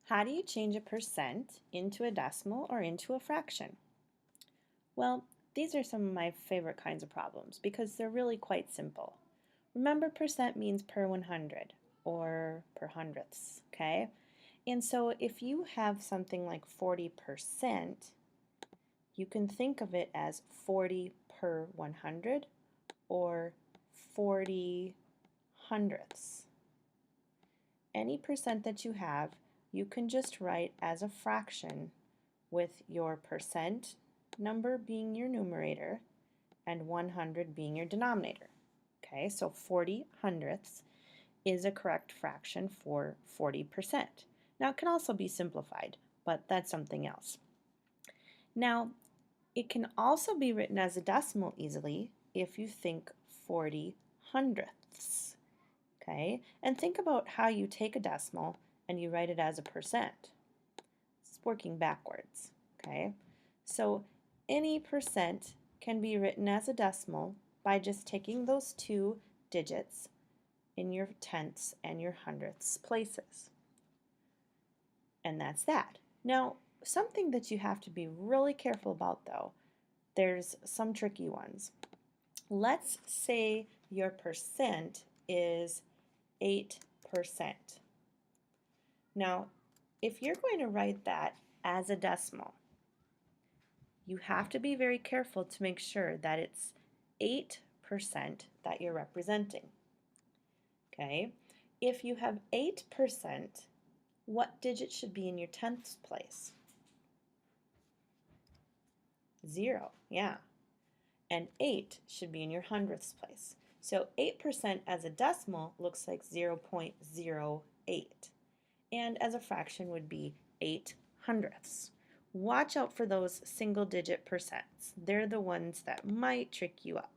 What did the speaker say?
How do you change a percent into a decimal or into a fraction? Well, these are some of my favorite kinds of problems because they're really quite simple. Remember, percent means per 100 or per hundredths, okay? And so if you have something like 40%, you can think of it as 40 per 100 or 40 hundredths. Any percent that you have, you can just write as a fraction with your percent number being your numerator and 100 being your denominator. Okay, so 40 hundredths is a correct fraction for 40%. Now it can also be simplified, but that's something else. Now, it can also be written as a decimal easily if you think 40 hundredths. Okay, and think about how you take a decimal and you write it as a percent. It's working backwards. Okay, so any percent can be written as a decimal by just taking those two digits in your tenths and your hundredths places. And that's that. Now, something that you have to be really careful about though, there's some tricky ones. Let's say your percent is 8%. Now, if you're going to write that as a decimal, you have to be very careful to make sure that it's 8% that you're representing. Okay? If you have 8%, what digit should be in your tenths place? 0, yeah. And 8 should be in your hundredths place. So 8% as a decimal looks like 0.08. And as a fraction would be 8 hundredths. Watch out for those single digit percents. They're the ones that might trick you up.